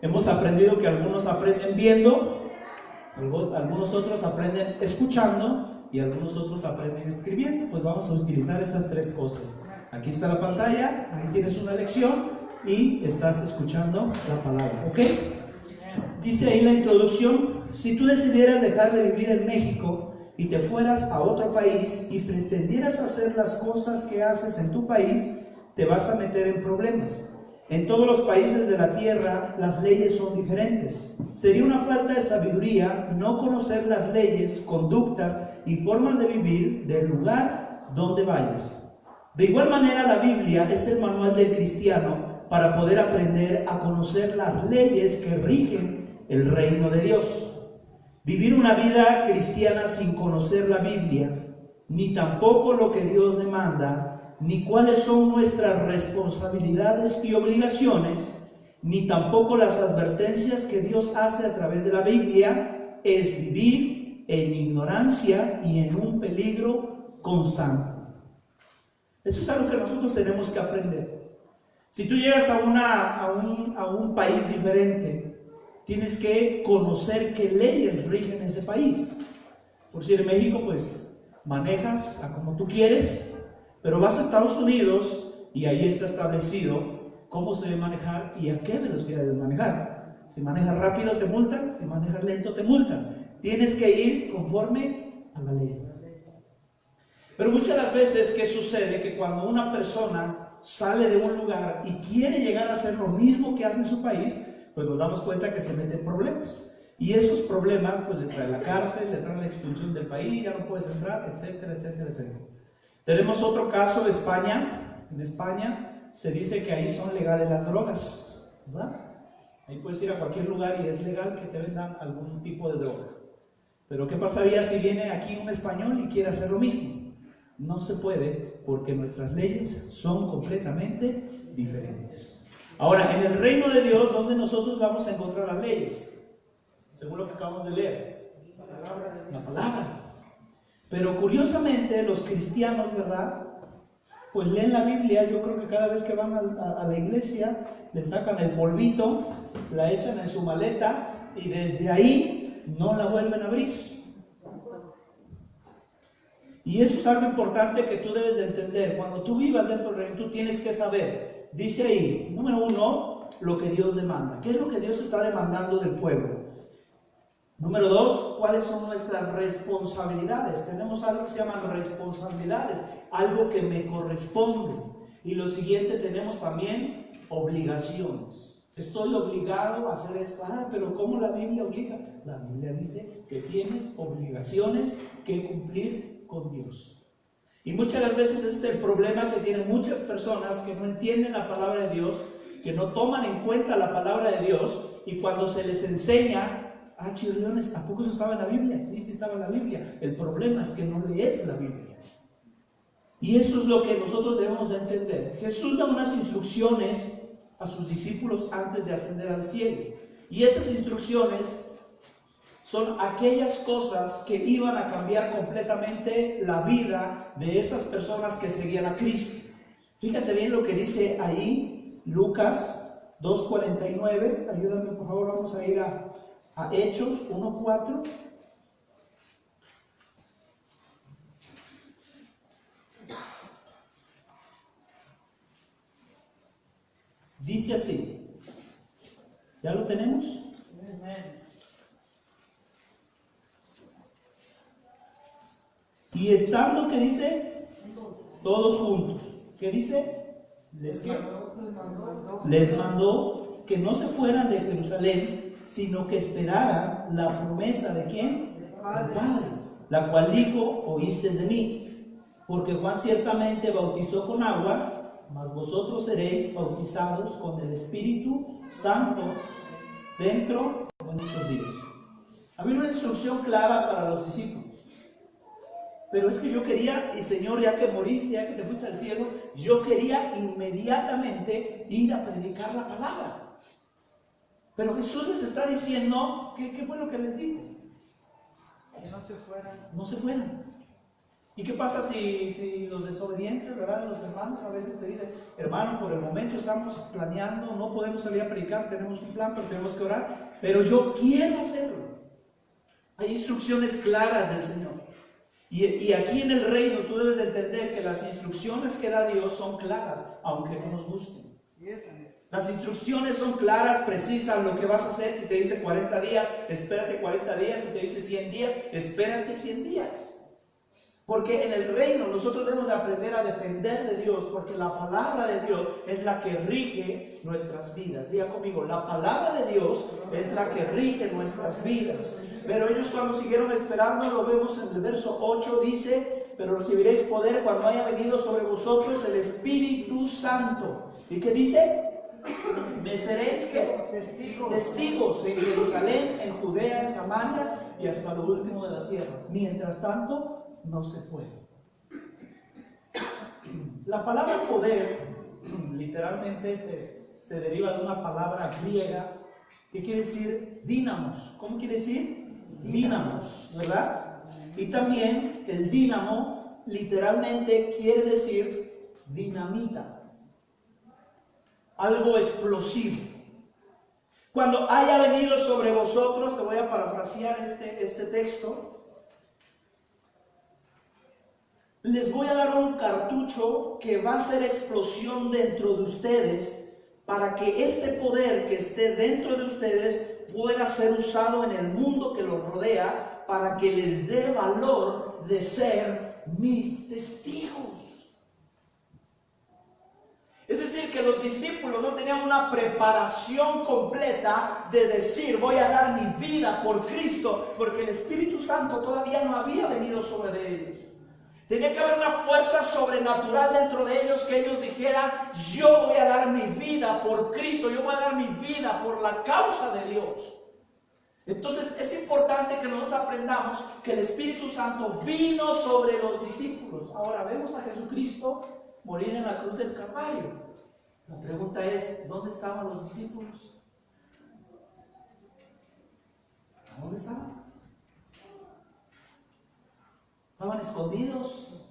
Hemos aprendido que algunos aprenden viendo, algunos otros aprenden escuchando y algunos otros aprenden escribiendo. Pues vamos a utilizar esas tres cosas. Aquí está la pantalla, ahí tienes una lección y estás escuchando la palabra, ¿ok? Dice ahí la introducción: si tú decidieras dejar de vivir en México y te fueras a otro país y pretendieras hacer las cosas que haces en tu país, te vas a meter en problemas. En todos los países de la tierra las leyes son diferentes. Sería una falta de sabiduría no conocer las leyes, conductas y formas de vivir del lugar donde vayas. De igual manera, la Biblia es el manual del cristiano para poder aprender a conocer las leyes que rigen el reino de Dios. Vivir una vida cristiana sin conocer la Biblia, ni tampoco lo que Dios demanda, ni cuáles son nuestras responsabilidades y obligaciones, ni tampoco las advertencias que Dios hace a través de la Biblia, es vivir en ignorancia y en un peligro constante. Eso es algo que nosotros tenemos que aprender. Si tú llegas a un país diferente, tienes que conocer qué leyes rigen ese país. Por si en México, pues manejas a como tú quieres, pero vas a Estados Unidos y ahí está establecido cómo se debe manejar y a qué velocidad debes manejar. Si manejas rápido te multan, si manejas lento te multan. Tienes que ir conforme a la ley. Pero muchas de las veces, ¿qué sucede? Que cuando una persona sale de un lugar y quiere llegar a hacer lo mismo que hace en su país, pues nos damos cuenta que se mete en problemas. Y esos problemas pues le traen la cárcel, le traen la expulsión del país, ya no puedes entrar, etcétera, etcétera, etcétera. Tenemos otro caso de España. En España se dice que ahí son legales las drogas, ¿verdad? Ahí puedes ir a cualquier lugar y es legal que te vendan algún tipo de droga. Pero ¿qué pasaría si viene aquí un español y quiere hacer lo mismo? No se puede, porque nuestras leyes son completamente diferentes. Ahora, en el reino de Dios, ¿dónde nosotros vamos a encontrar las leyes? Según lo que acabamos de leer, la palabra. Pero curiosamente los cristianos, ¿verdad? Pues leen la Biblia. Yo creo que cada vez que van a la iglesia le sacan el polvito, la echan en su maleta y desde ahí no la vuelven a abrir. Y eso es algo importante que tú debes de entender. Cuando tú vivas dentro del reino, tú tienes que saber. Dice ahí, número 1, lo que Dios demanda. ¿Qué es lo que Dios está demandando del pueblo? Número 2, ¿cuáles son nuestras responsabilidades? Tenemos algo que se llaman responsabilidades, algo que me corresponde. Y lo siguiente, tenemos también obligaciones. Estoy obligado a hacer esto. Pero ¿cómo la Biblia obliga? La Biblia dice que tienes obligaciones que cumplir con Dios. Y muchas de las veces ese es el problema que tienen muchas personas que no entienden la palabra de Dios, que no toman en cuenta la palabra de Dios, y cuando se les enseña, chirriones, ¿a poco eso estaba en la Biblia? Sí, sí estaba en la Biblia. El problema es que no lees la Biblia. Y eso es lo que nosotros debemos de entender. Jesús da unas instrucciones a sus discípulos antes de ascender al cielo. Y esas instrucciones son aquellas cosas que iban a cambiar completamente la vida de esas personas que seguían a Cristo. Fíjate bien lo que dice ahí Lucas 2:49. Ayúdame por favor, vamos a ir a Hechos 1:4. Dice así. ¿Ya lo tenemos? Y estando, ¿qué dice? Todos juntos. ¿Qué dice? Les mandó que no se fueran de Jerusalén, sino que esperaran la promesa ¿de quién? Del Padre, la cual dijo: oísteis de mí, porque Juan ciertamente bautizó con agua, mas vosotros seréis bautizados con el Espíritu Santo dentro de muchos días. Había una instrucción clara para los discípulos. Pero es que yo quería, y Señor, ya que moriste, ya que te fuiste al cielo, yo quería inmediatamente ir a predicar la palabra. Pero Jesús les está diciendo, ¿qué fue lo que les dijo? Que no se fueran. No se fueran. ¿Y qué pasa si los desobedientes, ¿verdad? Los hermanos a veces te dicen, hermano, por el momento estamos planeando, no podemos salir a predicar, tenemos un plan, pero tenemos que orar, pero yo quiero hacerlo. Hay instrucciones claras del Señor. Y aquí en el reino tú debes de entender que las instrucciones que da Dios son claras, aunque no nos gusten. Las instrucciones son claras, precisas, lo que vas a hacer. Si te dice 40 días, espérate 40 días. Si te dice 100 días, espérate 100 días. Porque en el reino nosotros debemos de aprender a depender de Dios, porque la palabra de Dios es la que rige nuestras vidas. Diga conmigo, la palabra de Dios es la que rige nuestras vidas. Pero ellos cuando siguieron esperando, lo vemos en el verso 8, dice, pero recibiréis poder cuando haya venido sobre vosotros el Espíritu Santo. ¿Y qué dice? Me seréis ¿qué? Testigos en Jerusalén, en Judea, en Samaria y hasta lo último de la tierra. Mientras tanto, no se puede. La palabra poder literalmente se deriva de una palabra griega que quiere decir dínamos. ¿Cómo quiere decir? Dínamos, ¿verdad? Y también el dínamo literalmente quiere decir dinamita, algo explosivo. Cuando haya venido sobre vosotros, te voy a parafrasear este texto, les voy a dar un cartucho que va a hacer explosión dentro de ustedes para que este poder que esté dentro de ustedes pueda ser usado en el mundo que los rodea para que les dé valor de ser mis testigos. Es decir, que los discípulos no tenían una preparación completa de decir voy a dar mi vida por Cristo, porque el Espíritu Santo todavía no había venido sobre ellos. Tenía que haber una fuerza sobrenatural dentro de ellos que ellos dijeran, yo voy a dar mi vida por Cristo, yo voy a dar mi vida por la causa de Dios. Entonces es importante que nosotros aprendamos que el Espíritu Santo vino sobre los discípulos. Ahora vemos a Jesucristo morir en la cruz del Calvario. La pregunta es, ¿dónde estaban los discípulos? ¿Dónde estaban? Estaban escondidos.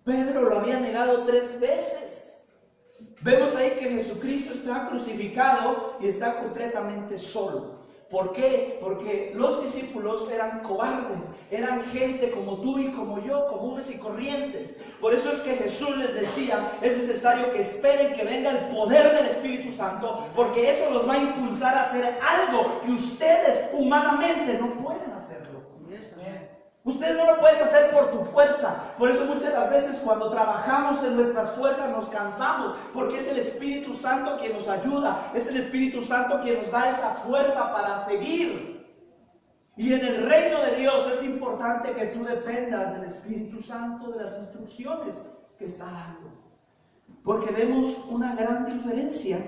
Pedro lo había negado 3 veces. Vemos ahí que Jesucristo está crucificado y está completamente solo. ¿Por qué? Porque los discípulos eran cobardes, eran gente como tú y como yo, comunes y corrientes. Por eso es que Jesús les decía, es necesario que esperen que venga el poder del Espíritu Santo, porque eso los va a impulsar a hacer algo que ustedes humanamente no pueden hacerlo. Ustedes no lo puedes hacer por tu fuerza. Por eso muchas de las veces cuando trabajamos en nuestras fuerzas nos cansamos, porque es el Espíritu Santo quien nos ayuda, es el Espíritu Santo quien nos da esa fuerza para seguir. Y en el reino de Dios es importante que tú dependas del Espíritu Santo, de las instrucciones que está dando. Porque vemos una gran diferencia.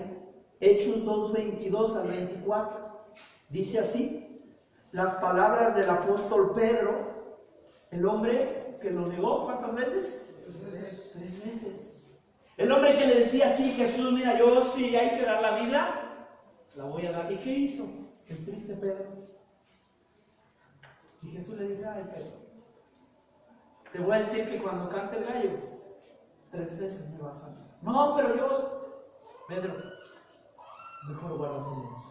Hechos 2:22 al 24. Dice así, las palabras del apóstol Pedro, el hombre que lo negó, ¿cuántas veces? 3 veces. El hombre que le decía, sí, Jesús, mira, yo sí hay que dar la vida, la voy a dar. ¿Y qué hizo? El triste Pedro. Y Jesús le dice, ay, Pedro, te voy a decir que cuando cante el gallo, 3 veces me vas a dar. No, pero yo, Pedro, mejor guarda silencio.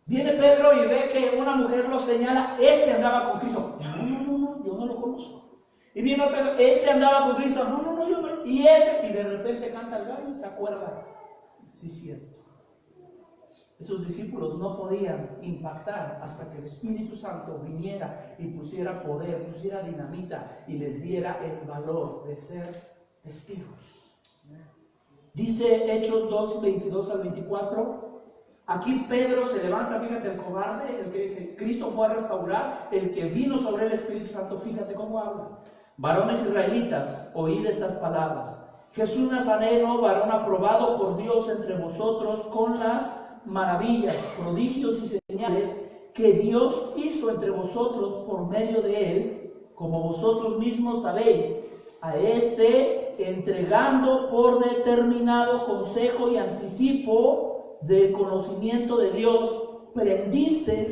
Viene Pedro y ve que una mujer lo señala, ese andaba con Cristo. No, yo no lo conozco. Y viene otro, ese andaba con Cristo. No, yo no. Y ese, y de repente canta el gallo y se acuerda. Sí, cierto. Esos discípulos no podían impactar hasta que el Espíritu Santo viniera y pusiera poder, pusiera dinamita y les diera el valor de ser testigos. Dice Hechos 2:22 al 24. Aquí Pedro se levanta, fíjate, el cobarde, el que Cristo fue a restaurar, el que vino sobre el Espíritu Santo, fíjate cómo habla. Varones israelitas, oíd estas palabras. Jesús Nazareno, varón aprobado por Dios entre vosotros con las maravillas, prodigios y señales que Dios hizo entre vosotros por medio de él, como vosotros mismos sabéis, a este entregando por determinado consejo y anticipo del conocimiento de Dios, prendiste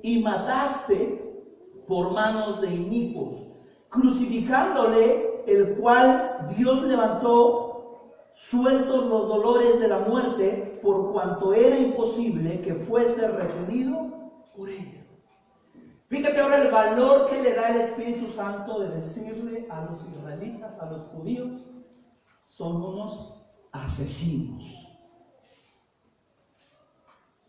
y mataste por manos de inicuos, crucificándole, el cual Dios levantó, sueltos los dolores de la muerte, por cuanto era imposible que fuese retenido por ella. Fíjate ahora el valor que le da el Espíritu Santo de decirle a los israelitas, a los judíos, son unos asesinos.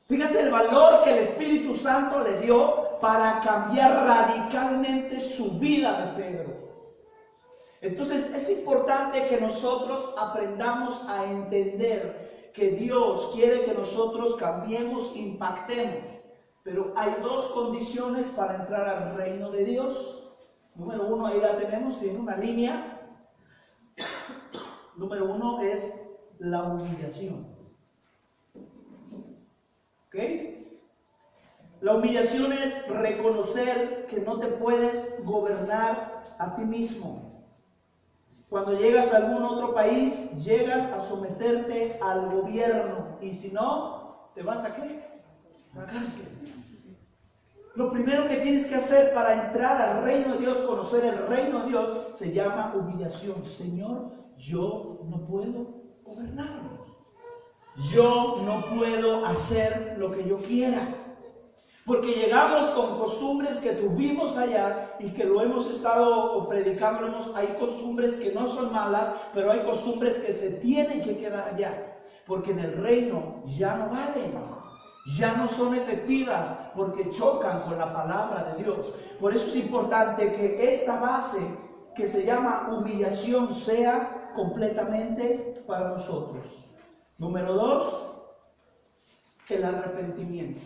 Fíjate el valor que el Espíritu Santo le dio para cambiar radicalmente su vida de Pedro. Entonces es importante que nosotros aprendamos a entender que Dios quiere que nosotros cambiemos, impactemos. Pero hay dos condiciones para entrar al reino de Dios. Número uno, ahí la tenemos, tiene una línea. Número uno es la humillación. ¿Ok? La humillación es reconocer que no te puedes gobernar a ti mismo. Cuando llegas a algún otro país, llegas a someterte al gobierno. Y si no, ¿te vas a qué? A la cárcel. Lo primero que tienes que hacer para entrar al reino de Dios, conocer el reino de Dios, se llama humillación. Señor, yo no puedo gobernarme. Yo no puedo hacer lo que yo quiera. Porque llegamos con costumbres que tuvimos allá y que lo hemos estado predicando. Hay costumbres que no son malas, pero hay costumbres que se tienen que quedar allá. Porque en el reino ya no valen, ya no son efectivas, porque chocan con la palabra de Dios. Por eso es importante que esta base que se llama humillación sea completamente para nosotros. Número 2, el arrepentimiento.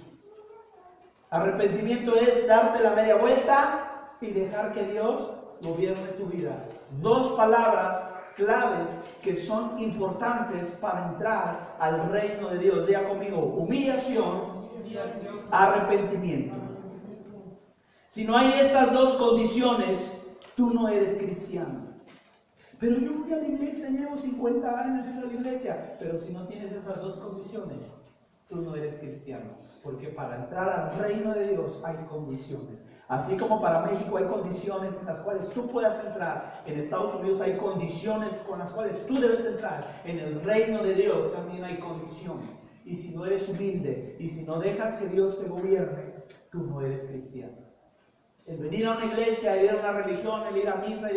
Arrepentimiento es darte la media vuelta y dejar que Dios gobierne tu vida. Dos palabras claves que son importantes para entrar al reino de Dios. Diga conmigo, humillación, arrepentimiento. Si no hay estas dos condiciones, tú no eres cristiano. Pero yo voy a la iglesia, llevo 50 años yendo a la iglesia. Pero si no tienes estas dos condiciones, tú no eres cristiano. Porque para entrar al reino de Dios hay condiciones. Así como para México hay condiciones en las cuales tú puedas entrar, en Estados Unidos hay condiciones con las cuales tú debes entrar. En el reino de Dios también hay condiciones. Y si no eres humilde, y si no dejas que Dios te gobierne, tú no eres cristiano. El venir a una iglesia, el ir a una religión, el ir a misa,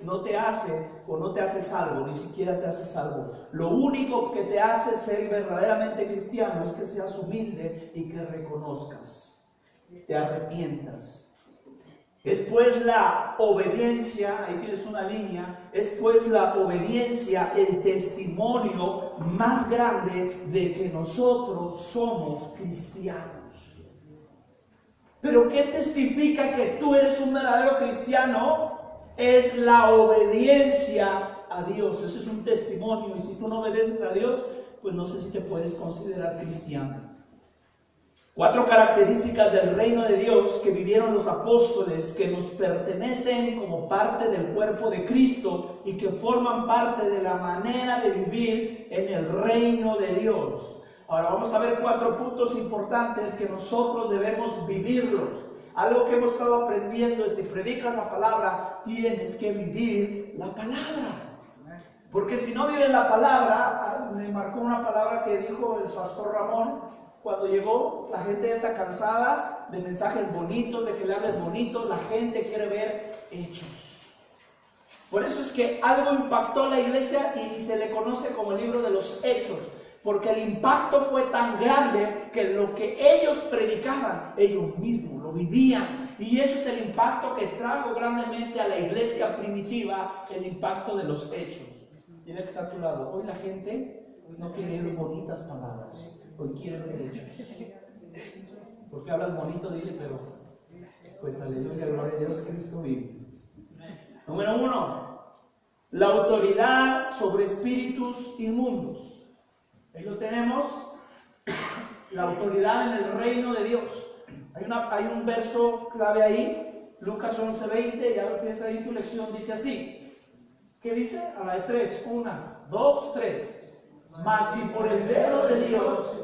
no te hace o no te hace salvo, ni siquiera te hace salvo. Lo único que te hace ser verdaderamente cristiano es que seas humilde y que reconozcas, te arrepientas. Es pues la obediencia, ahí tienes una línea, es pues la obediencia el testimonio más grande de que nosotros somos cristianos. Pero ¿qué testifica que tú eres un verdadero cristiano? Es la obediencia a Dios. Ese es un testimonio. Y si tú no obedeces a Dios, pues no sé si te puedes considerar cristiano. 4 características del reino de Dios que vivieron los apóstoles, que nos pertenecen como parte del cuerpo de Cristo y que forman parte de la manera de vivir en el reino de Dios. Ahora vamos a ver 4 puntos importantes que nosotros debemos vivirlos. Algo que hemos estado aprendiendo es: si predicas la palabra, tienes que vivir la palabra. Porque si no vives la palabra, me marcó una palabra que dijo el pastor Ramón cuando llegó. La gente ya está cansada de mensajes bonitos, de que le hables bonito. La gente quiere ver hechos. Por eso es que algo impactó a la iglesia y se le conoce como el libro de los Hechos. Porque el impacto fue tan grande que lo que ellos predicaban, ellos mismos lo vivían. Y eso es el impacto que trajo grandemente a la iglesia primitiva, el impacto de los hechos. Dile que está a tu lado: hoy la gente no quiere oír bonitas palabras, hoy quiere ver hechos. Porque hablas bonito, dile, pero pues aleluya, gloria a Dios, Cristo vive. Número 1, la autoridad sobre espíritus inmundos. Ahí lo tenemos, la autoridad en el reino de Dios. Hay un verso clave ahí, Lucas 11:20, ya lo tienes ahí en tu lección, dice así. ¿Qué dice? A la de 3, 1, 2, 3. Mas si por el dedo de Dios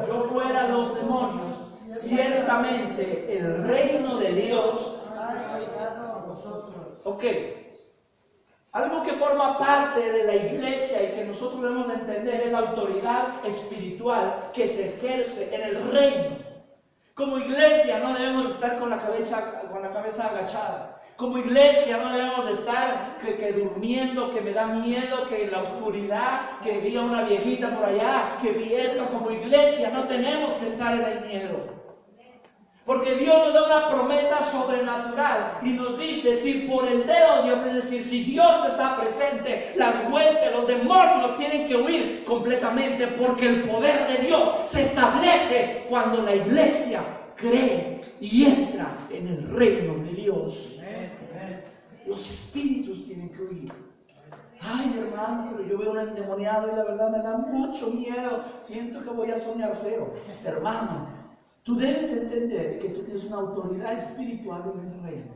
yo fuera los demonios, ciertamente el reino de Dios vosotros. Ok. Algo que forma parte de la iglesia y que nosotros debemos de entender es la autoridad espiritual que se ejerce en el reino. Como iglesia no debemos de estar con la cabeza agachada. Como iglesia no debemos de estar que durmiendo, que me da miedo, que en la oscuridad, que vi a una viejita por allá, que vi esto. Como iglesia no tenemos que estar en el miedo. Porque Dios nos da una promesa sobrenatural y nos dice, si por el dedo de Dios, es decir, si Dios está presente, las huestes, los demonios tienen que huir completamente, porque el poder de Dios se establece cuando la iglesia cree y entra en el reino de Dios. Los espíritus tienen que huir. Ay, hermano, pero yo veo un endemoniado y la verdad me da mucho miedo. Siento que voy a soñar feo. Hermano, tú debes entender que tú tienes una autoridad espiritual en el reino.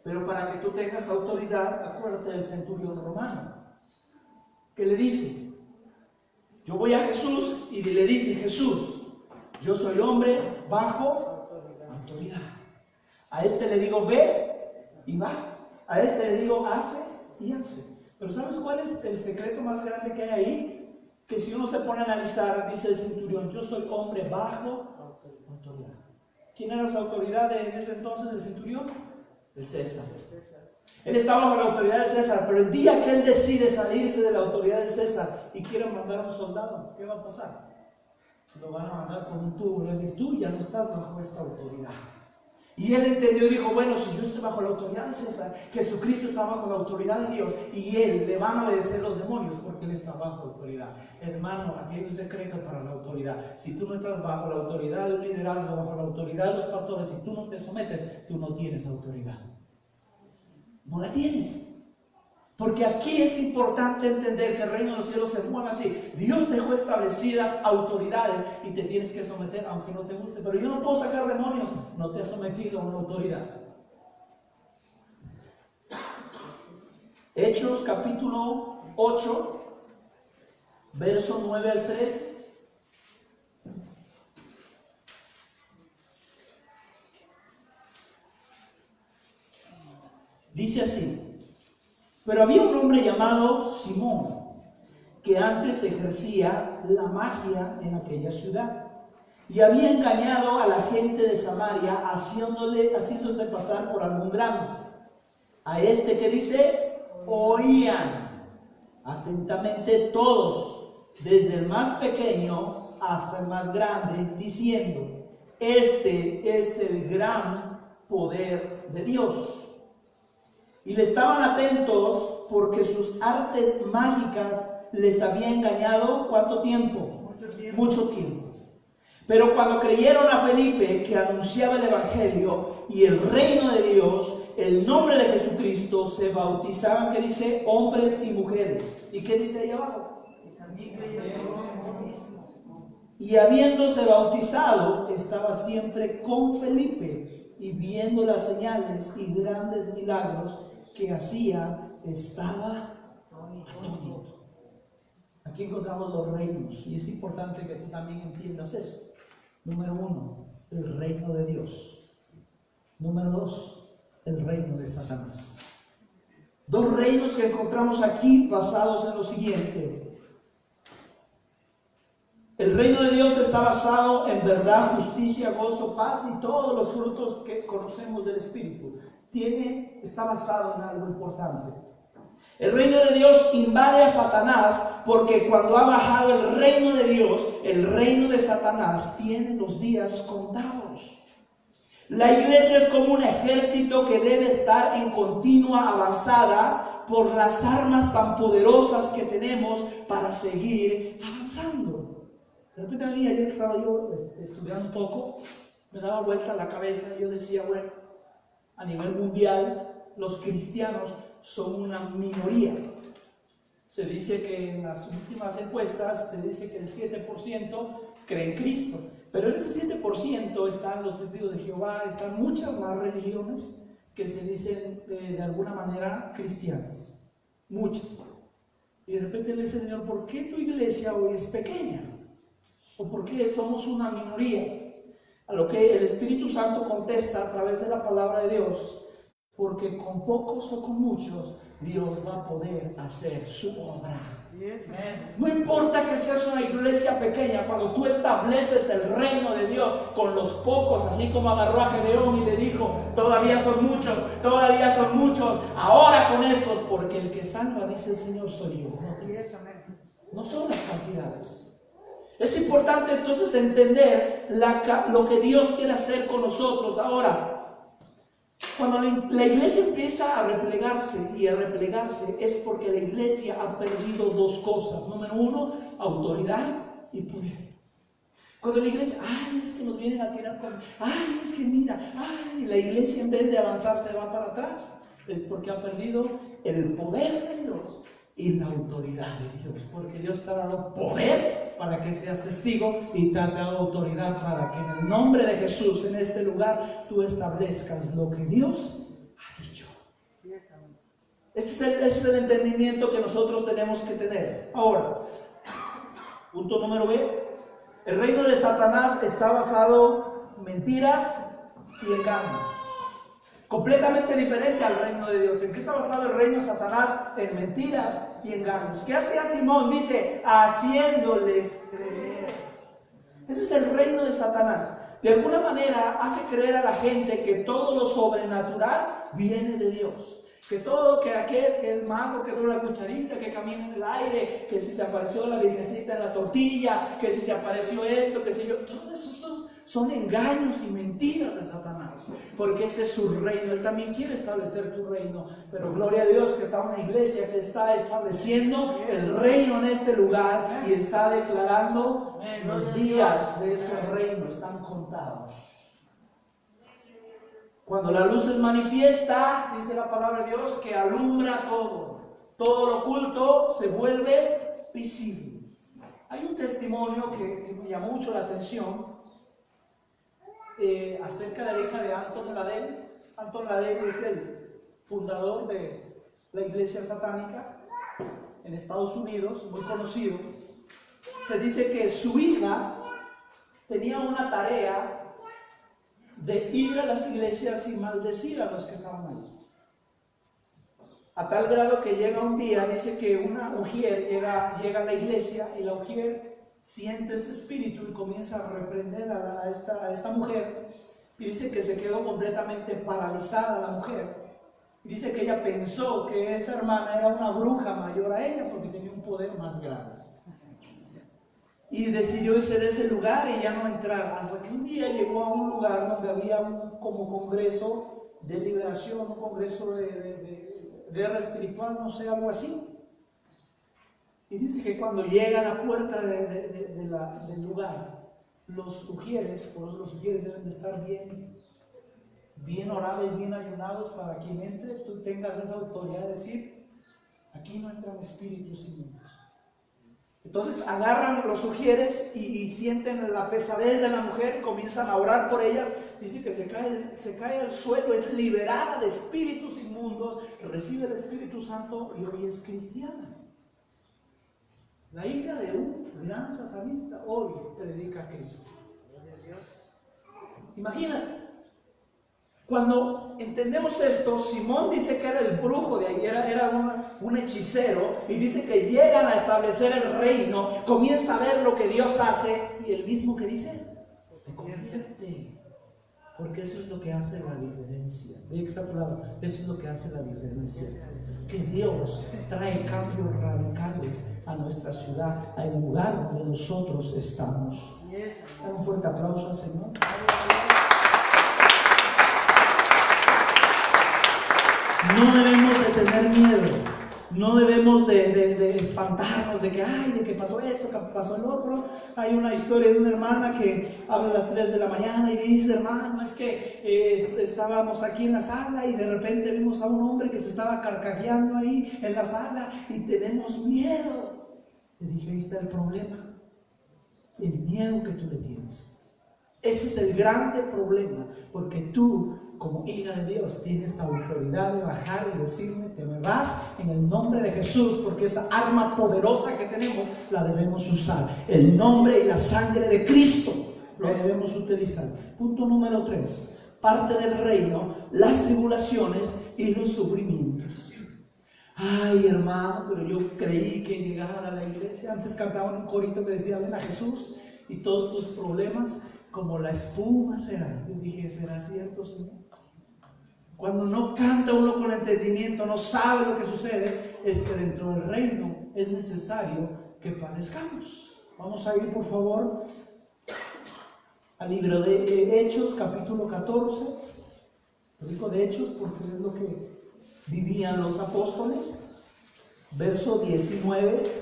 Pero para que tú tengas autoridad, acuérdate del centurión romano. ¿Qué le dice? Yo voy a Jesús y le dice, Jesús, yo soy hombre bajo autoridad. A este le digo, ve y va. A este le digo, hace y hace. Pero ¿sabes cuál es el secreto más grande que hay ahí? Que si uno se pone a analizar, dice el centurión, yo soy hombre bajo autoridad. ¿Quién era su autoridad en ese entonces, el centurión? El César. Él estaba bajo la autoridad del César, pero el día que él decide salirse de la autoridad del César y quiere mandar a un soldado, ¿qué va a pasar? Lo van a mandar por un tubo y le van a decir, tú ya no estás bajo esta autoridad. Y él entendió y dijo, bueno, si yo estoy bajo la autoridad de César, Jesucristo está bajo la autoridad de Dios y él le van a obedecer los demonios porque él está bajo autoridad. Hermano, aquí hay un secreto para la autoridad. Si tú no estás bajo la autoridad de un liderazgo, bajo la autoridad de los pastores, si tú no te sometes, tú no tienes autoridad. No la tienes. Porque aquí es importante entender que el reino de los cielos se mueve así. Dios dejó establecidas autoridades y te tienes que someter aunque no te guste. Pero yo no puedo sacar demonios, no te has sometido a una autoridad. Hechos capítulo 8, verso 9 al 13. Dice así. Pero había un hombre llamado Simón, que antes ejercía la magia en aquella ciudad, y había engañado a la gente de Samaria, haciéndose pasar por algún grande. A este que dice, oían atentamente todos, desde el más pequeño hasta el más grande, diciendo, este es el gran poder de Dios. Y le estaban atentos porque sus artes mágicas les había engañado, ¿cuánto tiempo? Mucho tiempo. Pero cuando creyeron a Felipe, que anunciaba el Evangelio y el reino de Dios, el nombre de Jesucristo, se bautizaban, ¿qué dice? Hombres y mujeres. ¿Y qué dice ahí abajo? Y habiéndose bautizado, estaba siempre con Felipe, y viendo las señales y grandes milagros que hacía, estaba atónito. Aquí encontramos los reinos y es importante que tú también entiendas eso. Número 1, el reino de Dios. Número 2, el reino de Satanás. Dos reinos que encontramos aquí basados en lo siguiente. El reino de Dios está basado en verdad, justicia, gozo, paz y todos los frutos que conocemos del Espíritu. Está basado en algo importante. El reino de Dios invade a Satanás porque cuando ha bajado el reino de Dios, el reino de Satanás tiene los días contados. La iglesia es como un ejército que debe estar en continua avanzada por las armas tan poderosas que tenemos para seguir avanzando. De repente a mí, ayer que estaba yo estudiando un poco, me daba vuelta la cabeza y yo decía, bueno, a nivel mundial, los cristianos son una minoría. Se dice que en las últimas encuestas, se dice que el 7% cree en Cristo. Pero en ese 7% están los testigos de Jehová, están muchas más religiones que se dicen de alguna manera cristianas. Muchas. Y de repente le dice, Señor, ¿por qué tu iglesia hoy es pequeña? ¿O por qué somos una minoría? A lo que el Espíritu Santo contesta a través de la palabra de Dios. Porque con pocos o con muchos, Dios va a poder hacer su obra. No importa que seas una iglesia pequeña, cuando tú estableces el reino de Dios con los pocos, así como agarró a Gedeón y le dijo, todavía son muchos, ahora con estos, porque el que salva, dice el Señor, soy yo. No son las cantidades. Es importante entonces entender lo que Dios quiere hacer con nosotros. Ahora, cuando la iglesia empieza a replegarse y a replegarse, es porque la iglesia ha perdido dos cosas. Número uno, autoridad y poder. Cuando la iglesia, es que nos vienen a tirar cosas, es que mira, la iglesia en vez de avanzar se va para atrás, es porque ha perdido el poder de Dios y la autoridad de Dios, porque Dios te ha dado poder para que seas testigo y te ha dado autoridad para que en el nombre de Jesús en este lugar tú establezcas lo que Dios ha dicho. Ese es el entendimiento que nosotros tenemos que tener. Ahora, punto número B, el reino de Satanás está basado en mentiras y engaños. Completamente diferente al reino de Dios. ¿En qué está basado el reino de Satanás? En mentiras y engaños. ¿Qué hacía Simón? Dice, haciéndoles creer. Ese es el reino de Satanás. De alguna manera hace creer a la gente que todo lo sobrenatural viene de Dios. Que el mago que dio la cucharita, que camina en el aire, que si se apareció la virgencita en la tortilla, que si se apareció esto, que si yo, todo eso son engaños y mentiras de Satanás, porque ese es su reino. Él también quiere establecer tu reino, pero gloria a Dios que está una iglesia que está estableciendo el reino en este lugar y está declarando los días de ese reino están contados. Cuando la luz es manifiesta, dice la palabra de Dios, que alumbra todo lo oculto se vuelve visible. Hay un testimonio que me llamó mucho la atención acerca de la hija de Anton LaVey. Anton LaVey es el fundador de la iglesia satánica en Estados Unidos, muy conocido. Se dice que su hija tenía una tarea de ir a las iglesias y maldecir a los que estaban ahí. A tal grado que llega un día, dice que una ujier llega a la iglesia y la ujier siente ese espíritu y comienza a reprender a esta mujer, y dice que se quedó completamente paralizada la mujer, y dice que ella pensó que esa hermana era una bruja mayor a ella porque tenía un poder más grande, y decidió irse de ese lugar y ya no entrar, hasta que un día llegó a un lugar donde había como congreso de liberación, un congreso de guerra espiritual, no sé, algo así. Y dice que cuando llega a la puerta del lugar, los ujieres deben de estar bien orados y bien ayunados para quien entre, tú tengas esa autoridad de decir, aquí no entran espíritus inmundos. Entonces agarran los ujieres y sienten la pesadez de la mujer, comienzan a orar por ellas, dice que se cae al suelo, es liberada de espíritus inmundos, recibe el Espíritu Santo y hoy es cristiana. La hija de un gran satanista hoy predica a Cristo. Imagínate, cuando entendemos esto, Simón dice que era el brujo de allí, era un hechicero, y dice que llegan a establecer el reino, comienza a ver lo que Dios hace, y el mismo que dice, se convierte. Porque eso es lo que hace la diferencia. Ve que está a tu lado, eso es lo que hace la diferencia. Que Dios trae cambios radicales a nuestra ciudad, al lugar donde nosotros estamos. Dale un fuerte aplauso al Señor. No debemos de tener miedo, no debemos de espantarnos de que pasó esto, que pasó el otro. Hay una historia de una hermana que habla a las 3 de la mañana y dice, hermano, es que estábamos aquí en la sala y de repente vimos a un hombre que se estaba carcajeando ahí en la sala y tenemos miedo. Le dije, ahí está el problema, el miedo que tú le tienes. Ese es el grande problema, porque tú, como hija de Dios, tienes autoridad de bajar y decirme, te me vas en el nombre de Jesús, porque esa arma poderosa que tenemos la debemos usar. El nombre y la sangre de Cristo lo debemos utilizar. Punto número 3. parte del reino, las tribulaciones y los sufrimientos. Ay, hermano, pero yo creí que llegar a la iglesia, antes cantaban un corito que decía, ven a Jesús y todos tus problemas como la espuma serán. Yo dije, ¿será cierto, Señor? Cuando no canta uno con entendimiento, no sabe lo que sucede, es que dentro del reino es necesario que padezcamos. Vamos a ir, por favor, al libro de Hechos, capítulo 14. Lo digo de Hechos porque es lo que vivían los apóstoles. Verso 19.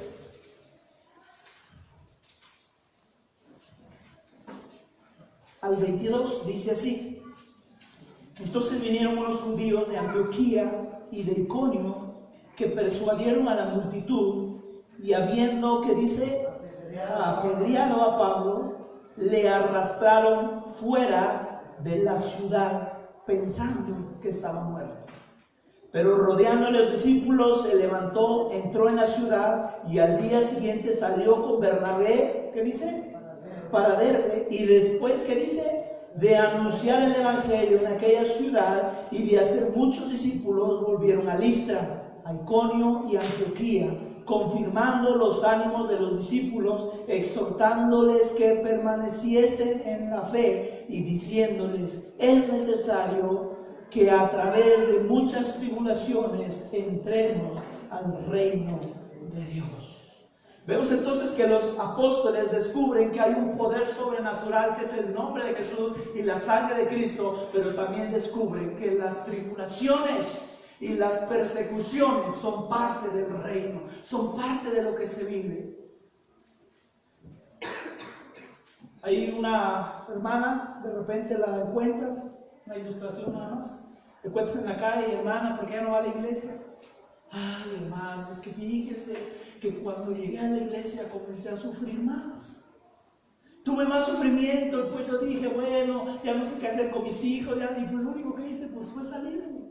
Al 22 dice así: entonces vinieron unos judíos de Antioquía y de Iconio que persuadieron a la multitud, y habiendo, que dice, apedreado a Pablo, le arrastraron fuera de la ciudad pensando que estaba muerto. Pero rodeando a los discípulos se levantó, entró en la ciudad y al día siguiente salió con Bernabé, ¿qué dice? Para Derbe, y después, ¿qué dice? De anunciar el evangelio en aquella ciudad y de hacer muchos discípulos, volvieron a Listra, a Iconio y a Antioquía, confirmando los ánimos de los discípulos, exhortándoles que permaneciesen en la fe y diciéndoles, es necesario que a través de muchas tribulaciones entremos al reino de Dios. Vemos entonces que los apóstoles descubren que hay un poder sobrenatural que es el nombre de Jesús y la sangre de Cristo, pero también descubren que las tribulaciones y las persecuciones son parte del reino, son parte de lo que se vive. Hay una hermana, de repente la encuentras, una ilustración nada más, te encuentras en la calle, hermana, ¿por qué no va a la iglesia? Ay, hermano, es que fíjese que cuando llegué a la iglesia comencé a sufrir más. Tuve más sufrimiento, pues yo dije, bueno, ya no sé qué hacer con mis hijos, ya y lo único que hice pues fue salirme.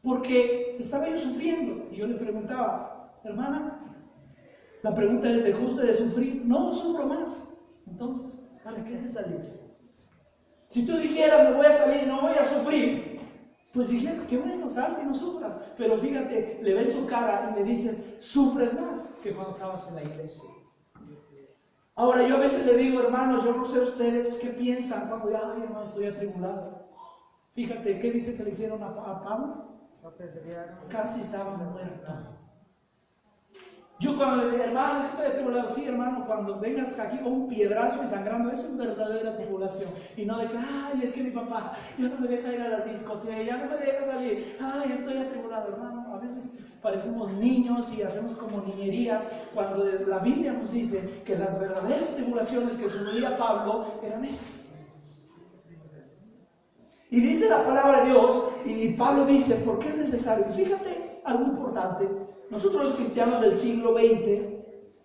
Porque estaba yo sufriendo. Y yo le preguntaba, hermana, la pregunta es de justo de sufrir. No, sufro más. Entonces, ¿para qué se salir? Si tú dijeras, me voy a salir, no voy a sufrir, pues dijeras, qué bueno, salte y no sufras. Pero fíjate, le ves su cara y le dices, sufres más que cuando estabas en la iglesia. Ahora, yo a veces le digo, hermanos, yo no sé ustedes qué piensan cuando ya, ay, hermano, estoy atribulado. Fíjate, ¿qué dice que le hicieron a Pablo? Casi estaba muerto. Yo cuando le digo, hermano, estoy atribulado, sí, hermano, cuando vengas aquí con un piedrazo y sangrando, eso es verdadera tribulación. Y no de que, ay, es que mi papá ya no me deja ir a la discoteca, ya no me deja salir, ay, estoy atribulado, hermano. A veces parecemos niños y hacemos como niñerías, cuando la Biblia nos dice que las verdaderas tribulaciones que sufría Pablo eran esas. Y dice la palabra de Dios, y Pablo dice, ¿por qué es necesario? Fíjate algo importante. Nosotros los cristianos del siglo XX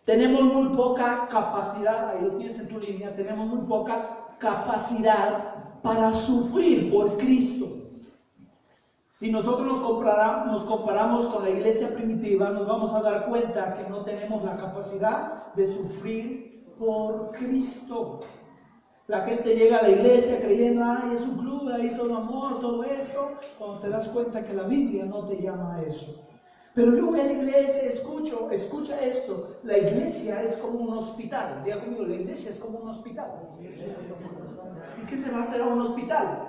tenemos muy poca capacidad, ahí lo tienes en tu línea, tenemos muy poca capacidad para sufrir por Cristo. Si nosotros nos comparamos con la iglesia primitiva, nos vamos a dar cuenta que no tenemos la capacidad de sufrir por Cristo. La gente llega a la iglesia creyendo, ay, es un club, ahí todo amor, todo esto, cuando te das cuenta que la Biblia no te llama a eso. Pero yo voy a la iglesia, escucha esto, la iglesia es como un hospital. Diga conmigo, la iglesia es como un hospital. ¿Y qué se va a hacer a un hospital?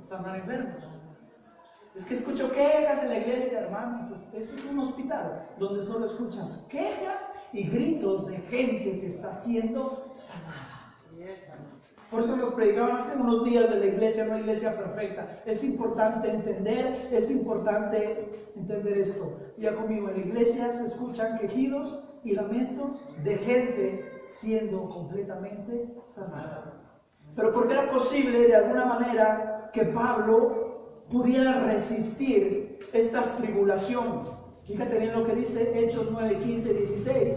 Sanar enfermos. Es que escucho quejas en la iglesia, hermano. Eso es un hospital donde solo escuchas quejas y gritos de gente que está siendo sanada. Por eso nos predicaban hace unos días de la iglesia, una iglesia perfecta. Es importante entender esto. Ya conmigo, en la iglesia se escuchan quejidos y lamentos de gente siendo completamente sanada. Pero ¿por qué era posible de alguna manera que Pablo pudiera resistir estas tribulaciones? Fíjate bien lo que dice Hechos 9, 15, 16.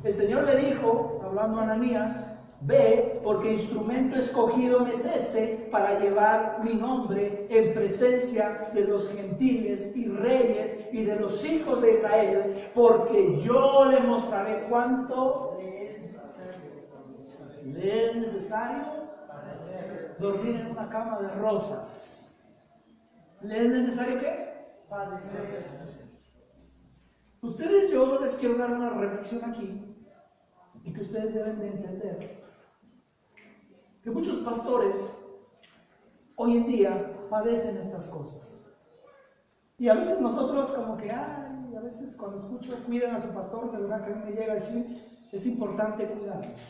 El Señor le dijo, hablando a Ananías, ve, porque instrumento escogido me es este para llevar mi nombre en presencia de los gentiles y reyes y de los hijos de Israel, porque yo le mostraré cuánto le es necesario dormir en una cama de rosas. ¿Le es necesario qué? Padecer. Ustedes, yo les quiero dar una reflexión aquí y que ustedes deben de entender que muchos pastores hoy en día padecen estas cosas. Y a veces nosotros como que, a veces cuando escucho cuiden a su pastor, de verdad que a mí me llega a decir, es importante cuidarlos.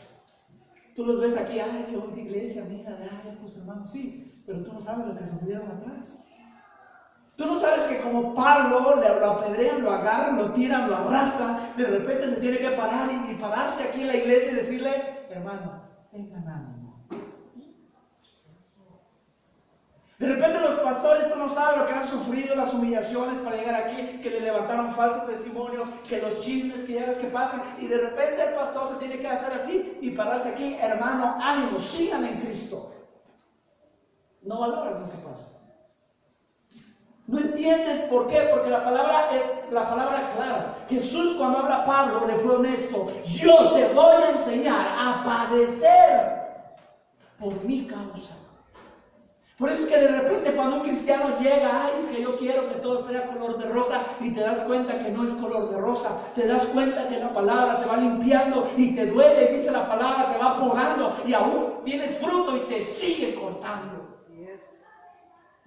Tú los ves aquí, qué bonita iglesia, mira, pues hermanos, sí, pero tú no sabes lo que sufrieron atrás. Tú no sabes que como Pablo lo apedrean, lo agarran, lo tiran, lo arrastran, de repente se tiene que parar y pararse aquí en la iglesia y decirle, hermanos, tengan ánimo. De repente los pastores, tú no sabes lo que han sufrido, las humillaciones para llegar aquí, que le levantaron falsos testimonios, que los chismes que ya ves que pasan, y de repente el pastor se tiene que hacer así y pararse aquí, hermano, ánimo, sigan en Cristo. No valoras lo que pasa. No entiendes por qué, porque la palabra clara. Jesús, cuando habla a Pablo, le fue honesto. Yo te voy a enseñar a padecer por mi causa. Por eso es que de repente cuando un cristiano llega, es que yo quiero que todo sea color de rosa, y te das cuenta que no es color de rosa, te das cuenta que la palabra te va limpiando y te duele, y dice la palabra, te va podando y aún tienes fruto y te sigue cortando.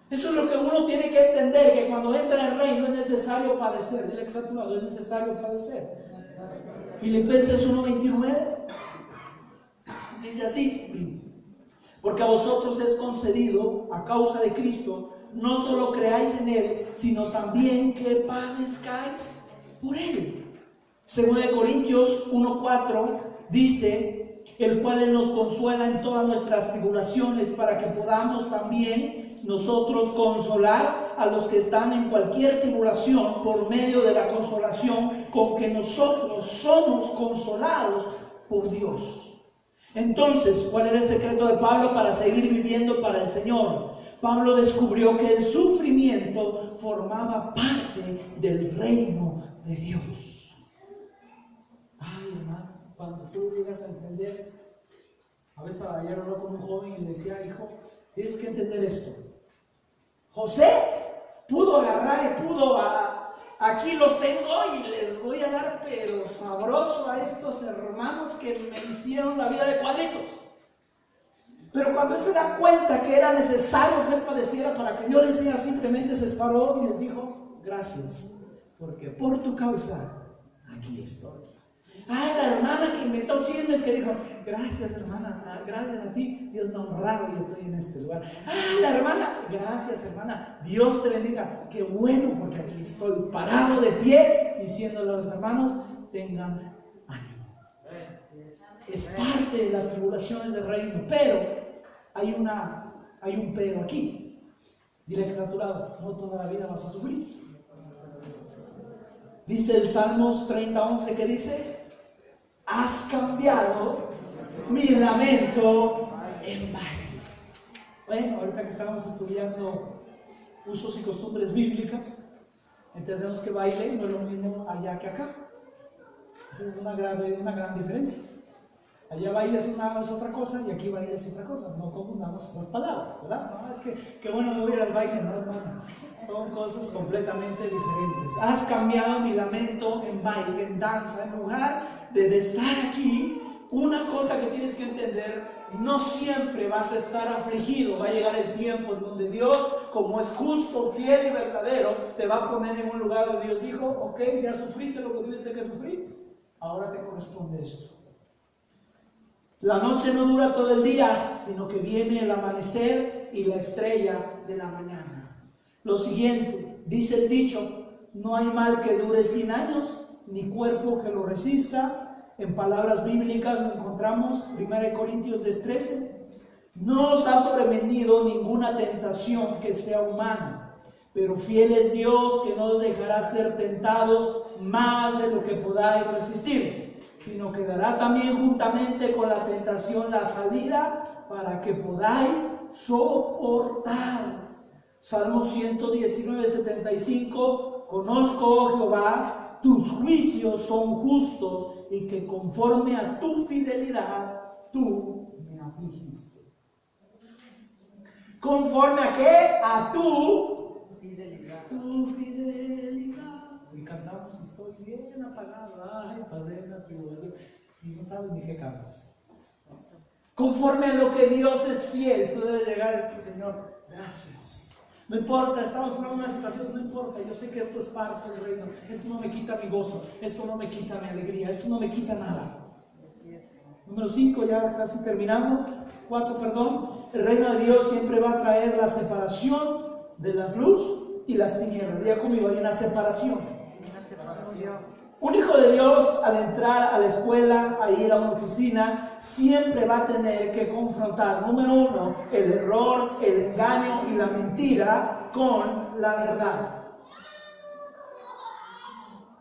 Eso es lo que uno tiene que entender, que cuando entra en el reino es necesario padecer. Dile que está a tu lado, es necesario padecer. Filipenses 1:29 dice así: porque a vosotros es concedido, a causa de Cristo, no solo creáis en Él, sino también que padezcáis por Él. Según de Corintios 1:4 dice: el cual nos consuela en todas nuestras tribulaciones, para que podamos también nosotros consolar a los que están en cualquier tribulación por medio de la consolación con que nosotros somos consolados por Dios. Entonces, ¿cuál era el secreto de Pablo para seguir viviendo para el Señor? Pablo descubrió que el sufrimiento formaba parte del reino de Dios. Ay, hermano, cuando tú llegas a entender, a veces ayer habló con un joven y le decía, hijo, tienes que entender esto. José pudo agarrar y aquí los tengo y les voy a dar pero sabroso a estos hermanos que me hicieron la vida de cuadritos. Pero cuando él se da cuenta que era necesario que él padeciera para que Dios le enseñara, simplemente se paró y les dijo, gracias, porque por tu causa aquí estoy. La hermana que inventó chismes, que dijo, gracias hermana, gracias a ti, Dios me ha honrado y estoy en este lugar. La hermana, gracias hermana, Dios te bendiga, qué bueno, porque aquí estoy parado de pie, diciéndole a los hermanos, tengan ánimo. Es parte de las tribulaciones del reino, pero hay un pero aquí. Dile que está a tu lado, no toda la vida vas a sufrir. Dice el Salmos 30:11, que dice, has cambiado mi lamento en baile. Bueno, ahorita que estamos estudiando usos y costumbres bíblicas, entendemos que baile no es lo mismo allá que acá. Esa es una gran diferencia. Allá baile es otra cosa y aquí baile es otra cosa. No confundamos esas palabras, ¿verdad? No, es que qué bueno no ir al baile, no, hermano. Son cosas completamente diferentes. Has cambiado mi lamento en baile, en danza, en lugar de estar aquí. Una cosa que tienes que entender, no siempre vas a estar afligido. Va a llegar el tiempo en donde Dios, como es justo, fiel y verdadero, te va a poner en un lugar donde Dios dijo, ok, ya sufriste lo que tuviste que sufrir, ahora te corresponde esto. La noche no dura todo el día, sino que viene el amanecer y la estrella de la mañana. Lo siguiente, dice el dicho, no hay mal que dure 100 años, ni cuerpo que lo resista. En palabras bíblicas lo encontramos, 1 Corintios 13. No os ha sobrevenido ninguna tentación que sea humana, pero fiel es Dios, que no os dejará ser tentados más de lo que podáis resistir, sino que dará también juntamente con la tentación la salida para que podáis soportar. Salmo 119:75, conozco, oh Jehová, tus juicios son justos y que conforme a tu fidelidad tú me afligiste. ¿Conforme a qué? A tu fidelidad. tu fidelidad. Y cantamos, estoy bien apagado, ay, pasé la tribulación. Y no sabes ni qué cantas. Conforme a lo que Dios es fiel, tú debes llegar a decir, Señor, gracias. No importa, estamos en una situación, no importa, yo sé que esto es parte del reino. Esto no me quita mi gozo, esto no me quita mi alegría, esto no me quita nada. Número 5, ya casi terminando. 4, perdón. El reino de Dios siempre va a traer la separación de la luz y las tinieblas. Diga conmigo, hay una separación. Una separación. Un hijo de Dios, al entrar a la escuela, a ir a una oficina, siempre va a tener que confrontar, número 1, el error, el engaño y la mentira con la verdad.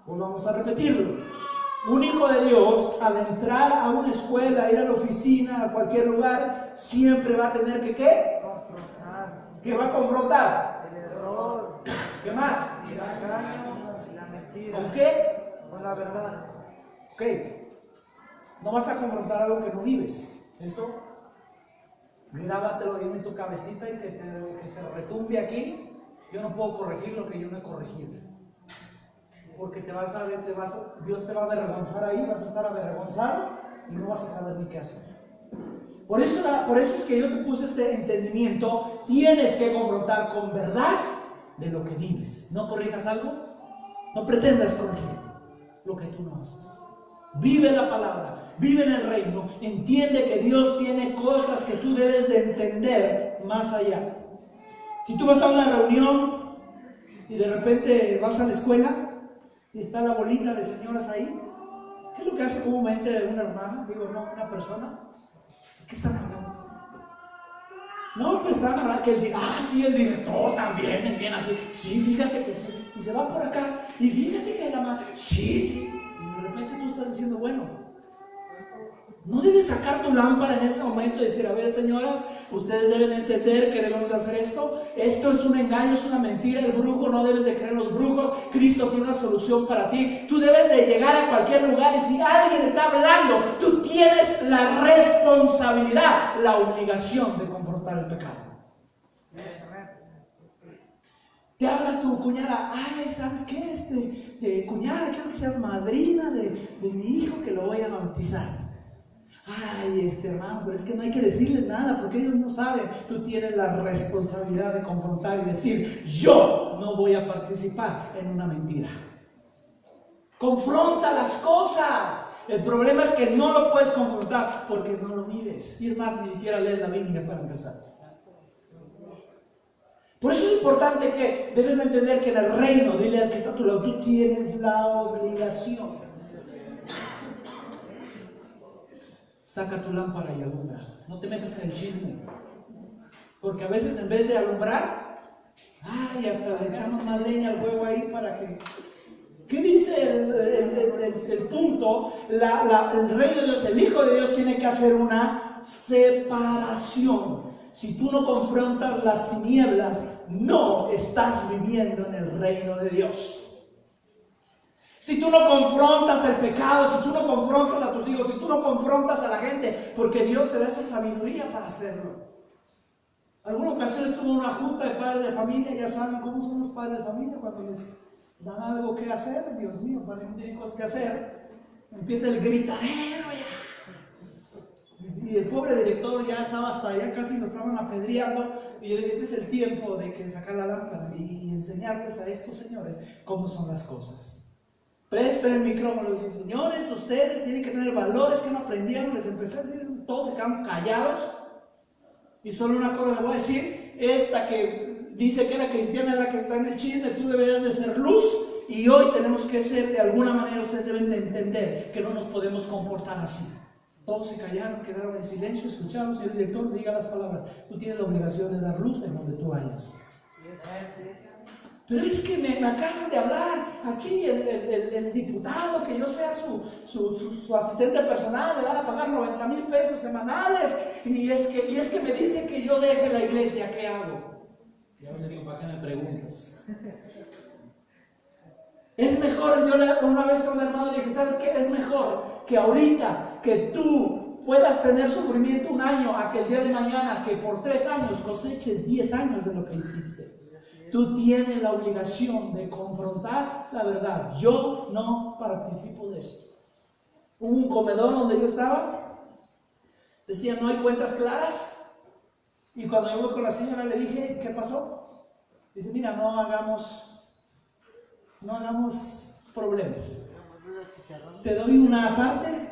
Pues vamos a repetirlo. Un hijo de Dios, al entrar a una escuela, a ir a la oficina, a cualquier lugar, siempre va a tener que ¿qué? Confrontar. ¿Qué va a confrontar? El error. ¿Qué más? El engaño y la mentira. ¿Con qué? Con la verdad. Ok, no vas a confrontar algo que no vives. Eso, grábatelo bien en tu cabecita y que te retumbe aquí. Yo no puedo corregir lo que yo no he corregido. Porque Dios te va a avergonzar ahí, vas a estar avergonzado y no vas a saber ni qué hacer. Por eso es que yo te puse este entendimiento. Tienes que confrontar con verdad de lo que vives. No corrijas algo, no pretendas corregir lo que tú no haces. Vive la palabra, vive en el reino, entiende que Dios tiene cosas que tú debes de entender más allá. Si tú vas a una reunión y de repente vas a la escuela y está la bolita de señoras ahí, ¿qué es lo que hace comúnmente una hermana? Digo, no, una persona. ¿Qué están hablando? No, pues están hablando que el director también es bien así. Sí, fíjate que sí. Y se va por acá. Y fíjate que la madre. Sí. Y de repente tú estás diciendo, bueno, no debes sacar tu lámpara en ese momento y decir, a ver, señoras, ustedes deben entender que debemos hacer esto. Esto es un engaño, es una mentira. El brujo, no debes de creer en los brujos. Cristo tiene una solución para ti. Tú debes de llegar a cualquier lugar y si alguien está hablando, tú tienes la responsabilidad, la obligación de confrontar el pecado. Te habla tu cuñada, ay, ¿sabes qué? Cuñada, quiero que seas madrina de mi hijo que lo voy a bautizar. Ay, hermano, pero es que no hay que decirle nada porque ellos no saben. Tú tienes la responsabilidad de confrontar y decir, yo no voy a participar en una mentira. Confronta las cosas. El problema es que no lo puedes confrontar porque no lo vives. Y es más, ni siquiera lees la Biblia para empezar. Por eso es importante que debes de entender que en el reino, dile al que está a tu lado, tú tienes la obligación. Saca tu lámpara y alumbra. No te metas en el chisme. Porque a veces en vez de alumbrar, ay, hasta le echamos más leña al fuego ahí para que... ¿Qué dice el punto? El reino de Dios, el Hijo de Dios tiene que hacer una separación. Si tú no confrontas las tinieblas, no estás viviendo en el reino de Dios. Si tú no confrontas el pecado, si tú no confrontas a tus hijos, si tú no confrontas a la gente, porque Dios te da esa sabiduría para hacerlo. Alguna ocasión estuvo una junta de padres de familia, ya saben cómo son los padres de familia cuando les dan algo que hacer, Dios mío, cuando no tienen cosas que hacer, empieza el gritadero ya. Y el pobre director ya estaba hasta allá, casi lo estaban apedreando. Y yo dije, este es el tiempo de que sacar la lámpara y enseñarles a estos señores cómo son las cosas. Presten el micrófono y dicen, señores, ustedes tienen que tener valores que no aprendieron. Les empecé a decir, todos se quedaron callados. Y solo una cosa les voy a decir, esta que dice que era cristiana es la que está en el chisme, tú deberías de ser luz. Y hoy tenemos que ser, de alguna manera, ustedes deben de entender que no nos podemos comportar así. Todos se callaron, quedaron en silencio, escucharon, y el director diga las palabras. Tú tienes la obligación de dar luz en donde tú vayas. Pero es que me acaban de hablar aquí el diputado, que yo sea su asistente personal, me van a pagar 90,000 pesos semanales, y es que me dicen que yo deje la iglesia, ¿qué hago? Ya le digo, ¿para qué me preguntas? Es mejor, yo una vez a un hermano le dije, ¿sabes qué? Es mejor que ahorita que tú puedas tener sufrimiento 1 año, a que el día de mañana, que por 3 años coseches 10 años de lo que hiciste. Tú tienes la obligación de confrontar la verdad. Yo no participo de esto. Hubo un comedor donde yo estaba, decía no hay cuentas claras, y cuando yo voy con la señora le dije, ¿qué pasó? Dice, mira, no hagamos problemas. Te doy una parte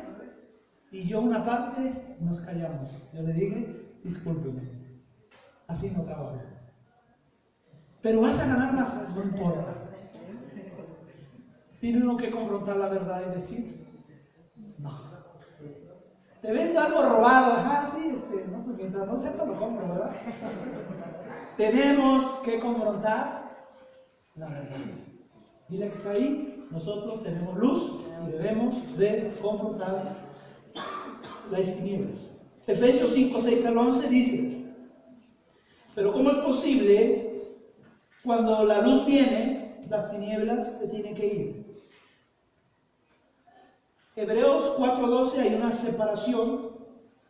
y yo una parte, nos callamos. Yo le dije, discúlpeme, así no trabajo. Pero vas a ganar más, no importa. Tiene uno que confrontar la verdad y decir, no. Te vendo algo robado, ajá, sí, no, pues mientras no sepa lo compro, ¿verdad? Tenemos que confrontar la verdad. Dile que está ahí, nosotros tenemos luz y debemos de confrontar las tinieblas. Efesios 5, 6 al 11 dice, pero ¿cómo es posible cuando la luz viene, las tinieblas se tienen que ir? Hebreos 4:12 hay una separación,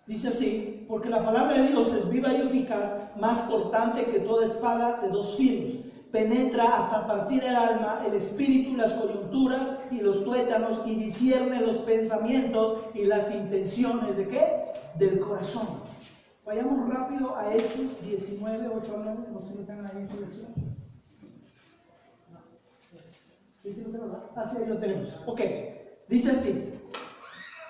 dice así, porque la palabra de Dios es viva y eficaz, más cortante que toda espada de 2 filos, penetra hasta partir el alma, el espíritu, las coyunturas y los tuétanos, y discierne los pensamientos y las intenciones ¿de qué? Del corazón. Vayamos rápido a Hechos 19, 8 al 9, no sé si lo tengan ahí en su lección. Sí, sí, lo tengo, ¿verdad? Así ahí lo tenemos. Ok, dice así.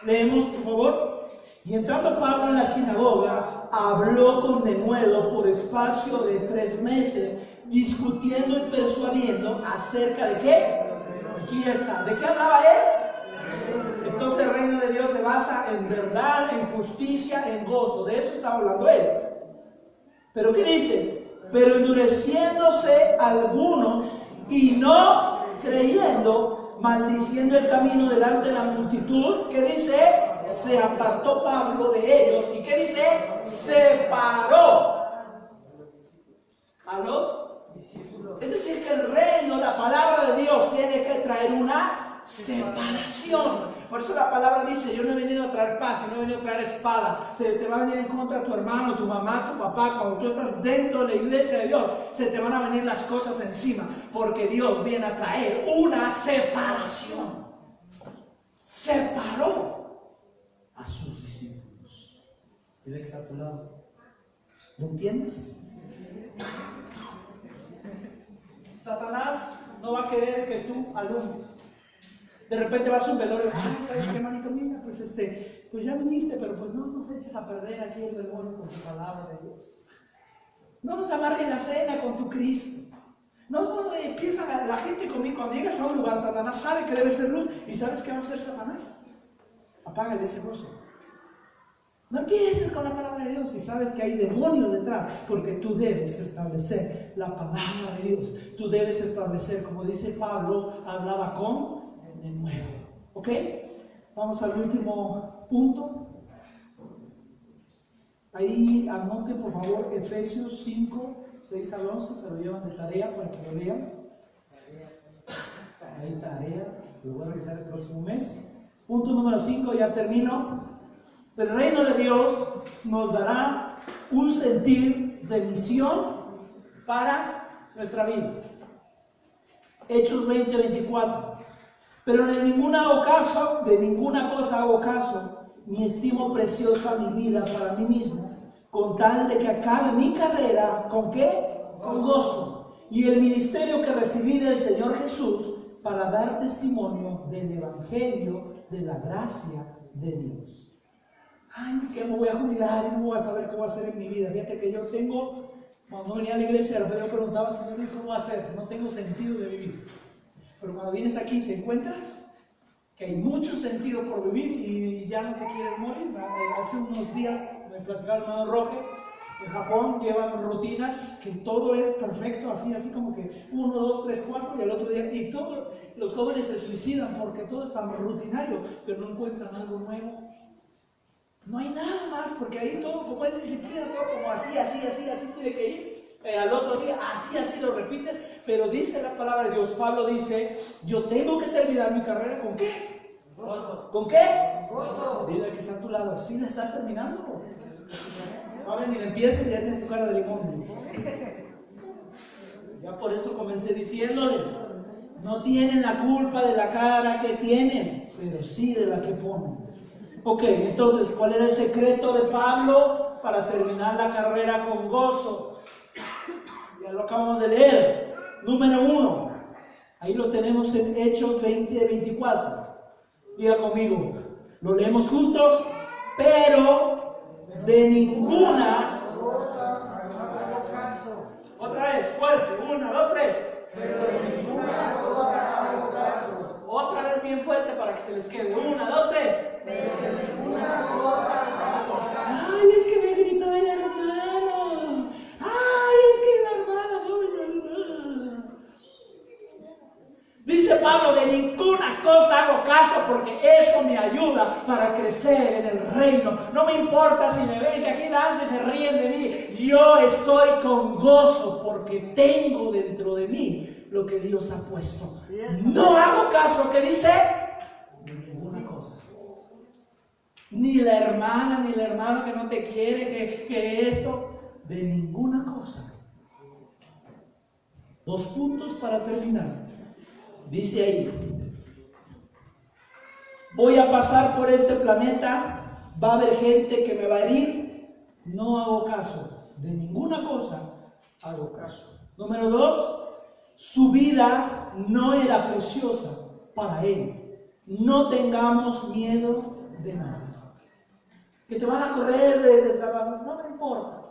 Leemos, por favor. Y entrando Pablo en la sinagoga, habló con denuedo por espacio de 3 meses, discutiendo y persuadiendo acerca de qué. Aquí está. ¿De qué hablaba él? Entonces el reino de Dios se basa en verdad, en justicia, en gozo. De eso estaba hablando él. ¿Pero qué dice? Pero endureciéndose algunos y no creyendo, maldiciendo el camino delante de la multitud, ¿qué dice? Se apartó Pablo de ellos. ¿Y qué dice? Separó a los discípulos. Es decir, que el reino, la palabra de Dios tiene que traer una separación. Por eso la palabra dice, yo no he venido a traer paz, yo no he venido a traer espada. Se te va a venir en contra tu hermano, tu mamá, tu papá. Cuando tú estás dentro de la iglesia de Dios, se te van a venir las cosas encima, porque Dios viene a traer una separación. Separó a sus discípulos. El extrapolado. ¿Lo entiendes? Satanás no va a querer que tú alumbres. De repente vas a un velorio, ay, ¿sabes qué, manito? Mira, pues ya viniste, pero pues no nos eches a perder aquí el velorio con tu palabra de Dios. No nos amargue la cena con tu Cristo. No, empieza la gente conmigo. Cuando llegas a un lugar, Satanás sabe que debe ser luz. ¿Y sabes qué va a hacer Satanás? Apágale ese gozo. No empieces con la palabra de Dios y sabes que hay demonios detrás, porque tú debes establecer la palabra de Dios. Tú debes establecer, como dice Pablo, hablaba con de nuevo. ¿Ok? Vamos al último punto. Ahí anoten por favor Efesios 5, 6 al 11, se lo llevan de tarea para que lo lean. Ahí tarea, lo voy a revisar el próximo mes. Punto número 5, ya termino. El reino de Dios nos dará un sentir de misión para nuestra vida. Hechos 20, 24. Pero en ninguna cosa hago caso, ni estimo preciosa mi vida para mí mismo, con tal de que acabe mi carrera, ¿con qué? Con gozo. Y el ministerio que recibí del Señor Jesús para dar testimonio del Evangelio de la gracia de Dios. Ay, es que me voy a jubilar y no voy a saber qué voy a hacer en mi vida. Fíjate que yo tengo, cuando venía a la iglesia, yo preguntaba, Señor, ¿cómo voy a hacer? No tengo sentido de vivir. Pero cuando vienes aquí te encuentras que hay mucho sentido por vivir y ya no te quieres morir. Hace unos días me platicaba el hermano Roge, en Japón llevan rutinas que todo es perfecto, así como que 1, 2, 3, 4 y al otro día, y todos los jóvenes se suicidan porque todo es tan rutinario, pero no encuentran algo nuevo. No hay nada más, porque ahí todo como es disciplina, todo como así tiene que ir. Al otro día, así lo repites, pero dice la palabra de Dios, Pablo dice, yo tengo que terminar mi carrera, ¿con qué? ¿Con qué? Gozo. Dile al que está a tu lado, ¿sí le estás terminando? A ver, ni le empieces y ya tienes tu cara de limón. Ya por eso comencé diciéndoles, no tienen la culpa de la cara que tienen, pero sí de la que ponen. Ok, entonces, ¿cuál era el secreto de Pablo para terminar la carrera con gozo? Ya lo acabamos de leer. Número 1, ahí lo tenemos en Hechos 20:24. Diga conmigo, lo leemos juntos, pero de ninguna. Otra vez, fuerte, 1, 2, 3. Pero de ninguna cosa hago caso. Otra vez bien fuerte para que se les quede. 1, 2, 3. Pero de ninguna cosa hago caso. Ay, es que me gritó el hermano. Ay, es que la hermana no me saludó. Dice Pablo, de ninguna cosa hago caso porque eso me ayuda para crecer en el reino. No me importa si me ven que aquí danzo y se ríen de mí. Yo estoy con gozo porque tengo dentro de mí lo que Dios ha puesto. No hago caso, ¿qué dice? De ninguna cosa. Ni la hermana, ni el hermano que no te quiere, que esto. De ninguna cosa. 2 puntos para terminar. Dice ahí, voy a pasar por este planeta, va a haber gente que me va a herir, no hago caso, de ninguna cosa hago caso. Número 2, su vida no era preciosa para él. No tengamos miedo de nada. Que te van a correr del trabajo, no me importa.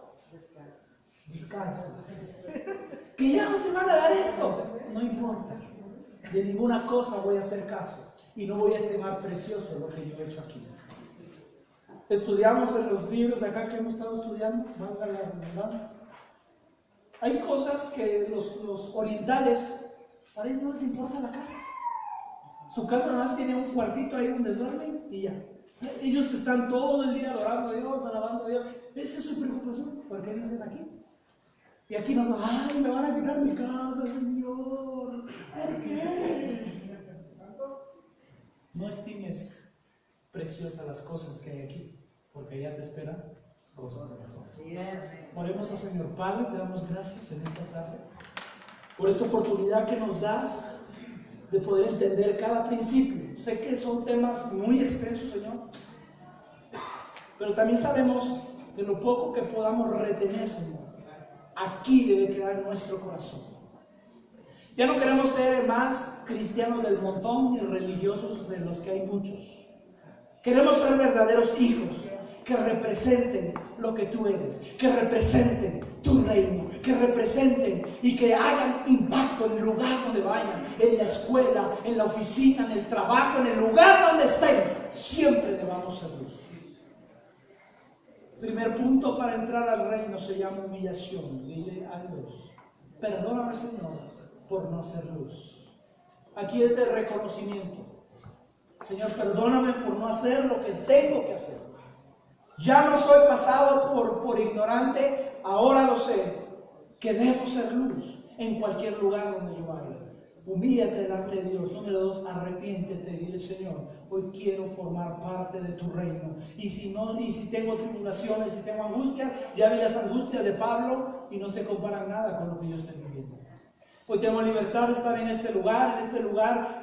Descansa. Que ya no te van a dar esto, no importa. De ninguna cosa voy a hacer caso y no voy a estimar precioso lo que yo he hecho aquí. Estudiamos en los libros de acá que hemos estado estudiando, valga la redundancia. Hay cosas que los orientales, para ellos no les importa la casa. Su casa nada más tiene un cuartito ahí donde duermen y ya. Ellos están todo el día adorando a Dios, alabando a Dios. Esa es su preocupación. ¿Por qué dicen aquí? Y aquí nos van, ay, me van a quitar mi casa, Señor. ¿Por qué? No estimes preciosas las cosas que hay aquí, porque ya te esperan cosas mejores. Oremos al Señor. Padre, te damos gracias en esta tarde por esta oportunidad que nos das de poder entender cada principio. Sé que son temas muy extensos, Señor, pero también sabemos que lo poco que podamos retener, Señor, aquí debe quedar nuestro corazón. Ya no queremos ser más cristianos del montón ni religiosos de los que hay muchos. Queremos ser verdaderos hijos que representen lo que tú eres, que representen tu reino, que representen y que hagan impacto en el lugar donde vayan, en la escuela, en la oficina, en el trabajo, en el lugar donde estén. Siempre debamos ser luz. Primer punto para entrar al reino se llama humillación. Dile a Dios, perdóname, Señor, por no ser luz. Aquí es de reconocimiento. Señor, perdóname por no hacer lo que tengo que hacer. Ya no soy pasado por ignorante, ahora lo sé, que debo ser luz en cualquier lugar donde yo vaya. Humíllate delante de Dios. Número 2, arrepiéntete y dile, Señor, hoy quiero formar parte de tu reino. Y si tengo tribulaciones, si tengo angustia, ya vi las angustias de Pablo y no se comparan nada con lo que yo estoy viviendo. Hoy tenemos libertad de estar en este lugar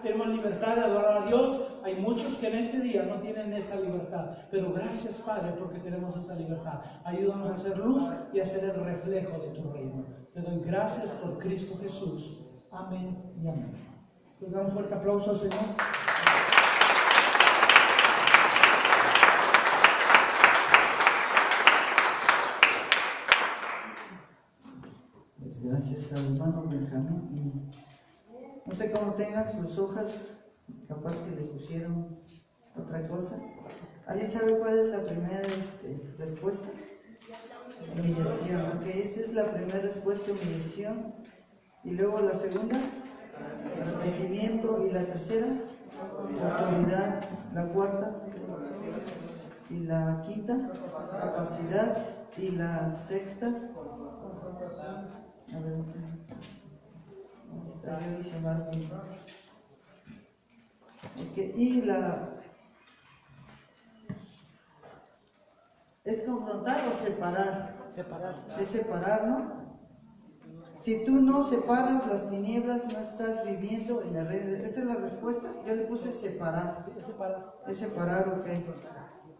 tenemos libertad de adorar a Dios. Hay muchos que en este día no tienen esa libertad, pero gracias, Padre, porque tenemos esa libertad. Ayúdanos a ser luz y a ser el reflejo de tu reino. Te doy gracias por Cristo Jesús. Amén y amén. Les damos un fuerte aplauso al Señor. Pues gracias al hermano Benjamín. No sé cómo tengan sus hojas, capaz que le pusieron otra cosa. ¿Alguien sabe cuál es la primera respuesta? Humillación. Ok, esa es la primera respuesta, humillación. Y luego la segunda, arrepentimiento. Y la tercera, autoridad. La cuarta y la quinta, capacidad. Y la sexta, a ver, ¿dónde está? Yo hice Marvin. Okay. Y la ¿Es confrontar o separar? Separar. Es separar, ¿no? Si tú no separas las tinieblas, no estás viviendo en el reino. Esa es la respuesta. Yo le puse separar. Es separar, ok.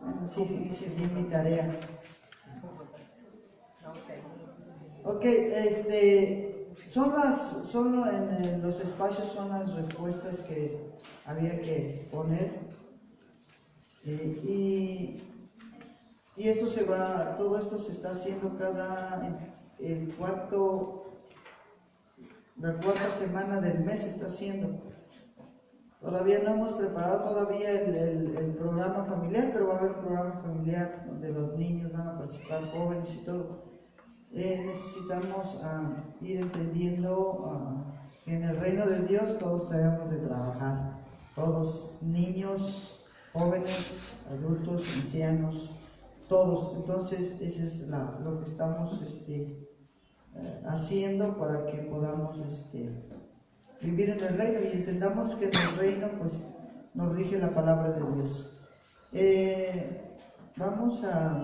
Bueno, sí, hice bien mi tarea. Ok, en los espacios son las respuestas que había que poner. Y todo esto se está haciendo la cuarta semana del mes se está haciendo. Todavía no hemos preparado todavía el programa familiar, pero va a haber un programa familiar donde los niños van a participar, jóvenes y todo. Necesitamos ir entendiendo que en el reino de Dios todos debemos de trabajar, todos, niños, jóvenes, adultos, ancianos, todos. Entonces eso es lo que estamos haciendo para que podamos vivir en el reino y entendamos que en el reino pues nos rige la palabra de Dios. Vamos a